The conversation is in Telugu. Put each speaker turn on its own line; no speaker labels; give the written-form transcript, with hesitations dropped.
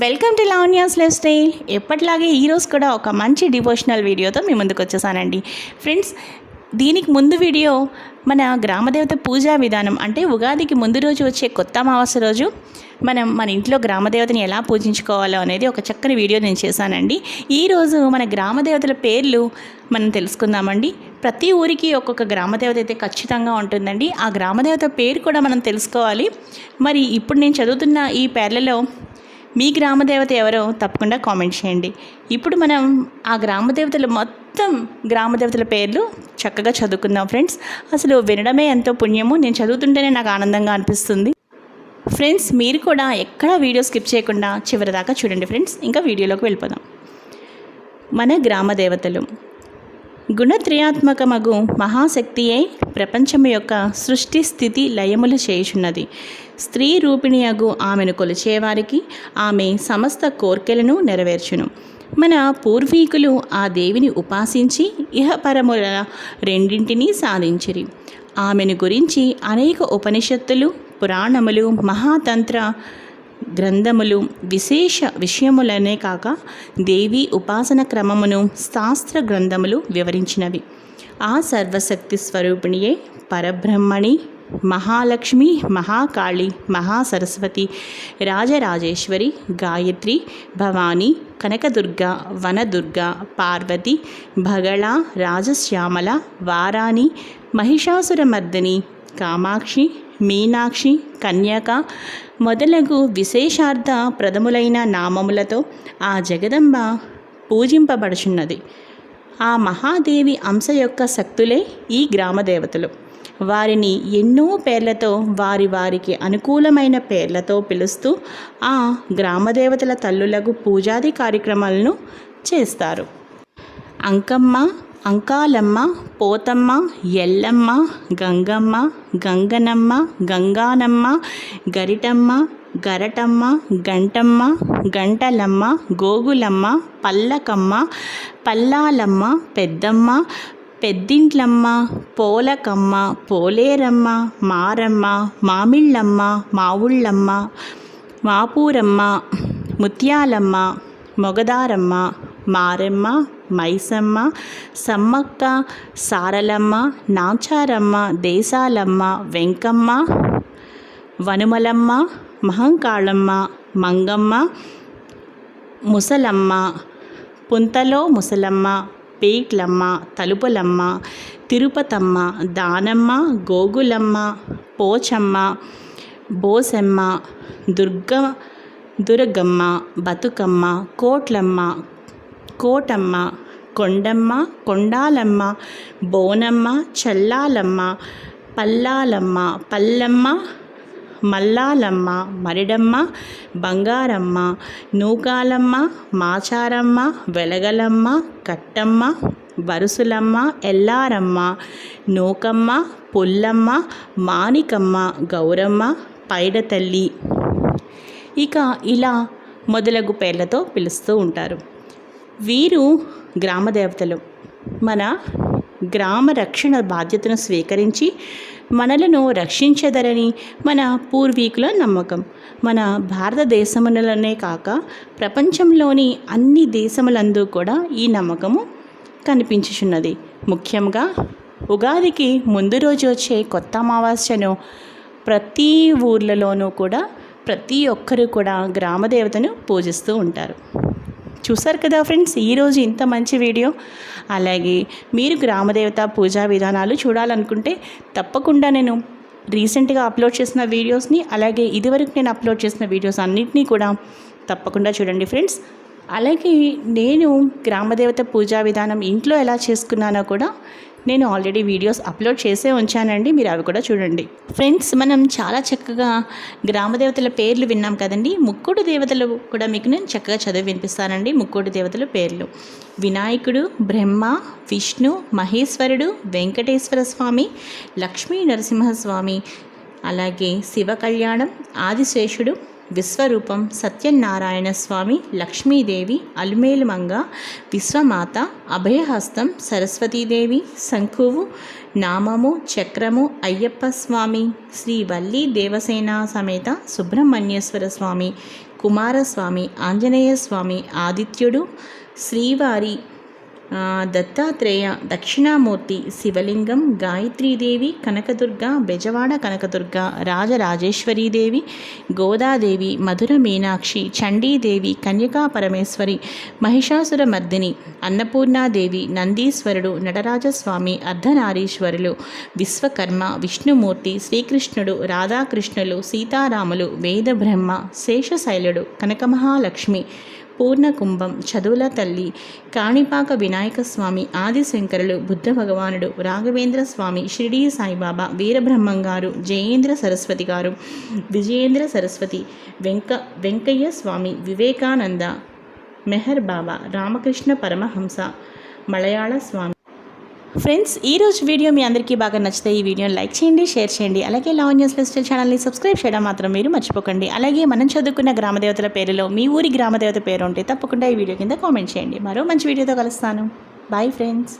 Welcome to Lavanya's life style. ఎప్పటిలాగే ఈరోజు కూడా ఒక మంచి డివోషనల్ వీడియోతో మీ ముందుకు వచ్చేసానండి. ఫ్రెండ్స్, దీనికి ముందు వీడియో మన గ్రామదేవత పూజా విధానం, అంటే ఉగాదికి ముందు రోజు వచ్చే కొత్త అమావాస్య రోజు మనం మన ఇంట్లో గ్రామదేవతని ఎలా పూజించుకోవాలో అనేది ఒక చక్కని వీడియో నేను చేశానండి. ఈరోజు మన గ్రామదేవతల పేర్లు మనం తెలుసుకుందామండి. ప్రతి ఊరికి ఒక్కొక్క గ్రామదేవత అయితే ఖచ్చితంగా ఉంటుందండి. ఆ గ్రామదేవత పేరు కూడా మనం తెలుసుకోవాలి. మరి ఇప్పుడు నేను చదువుతున్న ఈ పేర్లలో మీ గ్రామదేవత ఎవరో తప్పకుండా కామెంట్ చేయండి. ఇప్పుడు మనం ఆ గ్రామదేవతల పేర్లు చక్కగా చదువుకుందాం ఫ్రెండ్స్. అసలు వినడమే ఎంతో పుణ్యము, నేను చదువుతుంటేనే నాకు ఆనందంగా అనిపిస్తుంది. ఫ్రెండ్స్, మీరు కూడా ఎక్కడ వీడియో స్కిప్ చేయకుండా చివరి దాకా చూడండి ఫ్రెండ్స్. ఇంకా వీడియోలోకి వెళ్ళిపోదాం. మన గ్రామదేవతలు గుణత్రయాత్మకమగు మహాశక్తి అయి ప్రపంచము యొక్క సృష్టి స్థితి లయములు చేయుచున్నది. స్త్రీ రూపిణియగు ఆమెను కొలిచేవారికి ఆమె సమస్త కోర్కెలను నెరవేర్చును. మన పూర్వీకులు ఆ దేవిని ఉపాసించి ఇహపరముల రెండింటినీ సాధించిరి. ఆమెను గురించి అనేక ఉపనిషత్తులు, పురాణములు, మహాతంత్ర గ్రంథములు, విశేష విషయములనే కాక దేవి ఉపాసన క్రమమును శాస్త్ర గ్రంథములు వివరించినవి. ఆ సర్వశక్తి స్వరూపిణియే పరబ్రహ్మణి, మహాలక్ష్మి, మహాకాళి, మహాసరస్వతి, రాజరాజేశ్వరి, గాయత్రి, భవాని, కనకదుర్గ, వనదుర్గ, పార్వతి, భగళ, రాజశ్యామల, వారాణి, మహిషాసురమర్దిని, కామాక్షి, మీనాక్షి, కన్యక మొదలగు విశేషార్థ ప్రథములైన నామములతో ఆ జగదంబ పూజింపబడుచున్నది. ఆ మహాదేవి అంశ యొక్క శక్తులే ఈ గ్రామదేవతలు. వారిని ఎన్నో పేర్లతో వారికి అనుకూలమైన పేర్లతో పిలుస్తూ ఆ గ్రామదేవతల తల్లులకు పూజాది కార్యక్రమాలను చేస్తారు. అంకమ్మ, అంకాలమ్మ, పోతమ్మ, ఎల్లమ్మ, గంగమ్మ, గంగనమ్మ, గంగానమ్మ, గరిటమ్మ, గరటమ్మ, గంటమ్మ, గంటలమ్మ, గోగులమ్మ, పల్లకమ్మ, పల్లాలమ్మ, పెద్దమ్మ, పెద్దింట్లమ్మ, పోలకమ్మ, పోలేరమ్మ, మారమ్మ, మామిళ్ళమ్మ, మావుళ్ళమ్మ, మాపూరమ్మ, ముత్యాలమ్మ, మొగదారమ్మ, మారెమ్మ, మైసమ్మ, సమ్మక్క, సారలమ్మ, నాచారమ్మ, దేశాలమ్మ, వెంకమ్మ, వనుమలమ్మ, మహంకాళమ్మ, మంగమ్మ, ముసలమ్మ, పుంతలో ముసలమ్మ, పీట్లమ్మ, తలుపులమ్మ, తిరుపతమ్మ, దానమ్మ, గోగులమ్మ, పోచమ్మ, బోసమ్మ, దుర్గమ్మ, బతుకమ్మ, కోట్లమ్మ, కోటమ్మ, కొండమ్మ, కొండాలమ్మ, బోనమ్మ, చల్లాలమ్మ, పల్లాలమ్మ, పల్లమ్మ, మల్లాలమ్మ, మరిడమ్మ, బంగారమ్మ, నూకాలమ్మ, మాచారమ్మ, వెలగలమ్మ, కట్టమ్మ, వరుసులమ్మ, ఎల్లారమ్మ, నూకమ్మ, పుల్లమ్మ, మానికమ్మ, గౌరమ్మ, పైడతల్లి, ఇక ఇలా మొదలగు పేర్లతో పిలుస్తూ ఉంటారు. వీరు గ్రామదేవతలు మన గ్రామ రక్షణ బాధ్యతను స్వీకరించి మనలను రక్షించెదరని మన పూర్వీకుల నమ్మకం. మన భారతదేశములనే కాక ప్రపంచంలోని అన్ని దేశములందు కూడా ఈ నమ్మకము కనిపించుచున్నది. ముఖ్యంగా ఉగాదికి ముందు రోజు వచ్చే కొత్త అమావాస్యను ప్రతి ఊర్లలోనూ కూడా ప్రతి ఒక్కరూ కూడా గ్రామదేవతను పూజిస్తూ ఉంటారు. చూసారు కదా ఫ్రెండ్స్, ఈరోజు ఇంత మంచి వీడియో. అలాగే మీరు గ్రామదేవత పూజా విధానాలు చూడాలనుకుంటే తప్పకుండా నేను రీసెంట్గా అప్లోడ్ చేసిన వీడియోస్ని, అలాగే ఇదివరకు నేను అప్లోడ్ చేసిన వీడియోస్ అన్నింటినీ కూడా తప్పకుండా చూడండి ఫ్రెండ్స్. అలాగే నేను గ్రామదేవత పూజా విధానం ఇంట్లో ఎలా చేసుకున్నానో కూడా నేను ఆల్రెడీ వీడియోస్ అప్లోడ్ చేసే ఉంచానండి, మీరు అవి కూడా చూడండి. ఫ్రెండ్స్, మనం చాలా చక్కగా గ్రామదేవతల పేర్లు విన్నాం కదండి. ముక్కోటి దేవతలు కూడా మీకు నేను చక్కగా చదివి వినిపిస్తానండి. ముక్కోటి దేవతల పేర్లు: వినాయకుడు, బ్రహ్మ, విష్ణు, మహేశ్వరుడు, వెంకటేశ్వర స్వామి, లక్ష్మీ నరసింహస్వామి, అలాగే శివ కళ్యాణం, ఆదిశేషుడు, విశ్వరూపం, సత్యనారాయణ స్వామి, లక్ష్మీదేవి, అలుమేలుమంగ, విశ్వమాత, అభయహస్తం, సరస్వతీదేవి, శంఖువు, నామము, చక్రము, అయ్యప్ప స్వామి, శ్రీ వల్లి దేవసేన సమేత సుబ్రహ్మణ్యేశ్వర స్వామి, కుమారస్వామి, ఆంజనేయ స్వామి, ఆదిత్యుడు, శ్రీవారి, దత్తాత్రేయ, దక్షిణామూర్తి, శివలింగం, గాయత్రీదేవి, కనకదుర్గ, బెజవాడ కనకదుర్గ, రాజరాజేశ్వరీదేవి, గోదాదేవి, మధుర మీనాక్షి, చండీదేవి, కన్యకా పరమేశ్వరి, మహిషాసురమర్దిని, అన్నపూర్ణాదేవి, నందీశ్వరుడు, నటరాజస్వామి, అర్ధనారీశ్వరులు, విశ్వకర్మ, విష్ణుమూర్తి, శ్రీకృష్ణుడు, రాధాకృష్ణులు, సీతారాములు, వేదబ్రహ్మ, శేషశైలుడు, కనకమహాలక్ష్మి, పూర్ణకుంభం, చదువుల తల్లి, కాణిపాక వినాయక స్వామి, ఆదిశంకరులు, బుద్ధ భగవానుడు, రాఘవేంద్ర స్వామి, షిరిడీ సాయిబాబా, వీరబ్రహ్మంగారు, జయేంద్ర సరస్వతి గారు, విజయేంద్ర సరస్వతి, వెంకయ్య స్వామి, వివేకానంద, మెహర్ బాబా, రామకృష్ణ పరమహంస, మలయాళ స్వామి. ఫ్రెండ్స్, ఈరోజు వీడియో మీ అందరికీ బాగా నచ్చితే ఈ వీడియోని లైక్ చేయండి, షేర్ చేయండి. అలాగే లావణ్య న్యూస్ లైఫ్ స్టైల్ ఛానల్ని సబ్స్క్రైబ్ చేయడం మాత్రం మీరు మర్చిపోకండి. అలాగే మనం చదువుకున్న గ్రామదేవతల పేరులో మీ ఊరి గ్రామదేవత పేరు ఉంటే తప్పకుండా ఈ వీడియో కింద కామెంట్ చేయండి. మరో మంచి వీడియోతో కలుస్తాను. Bye friends.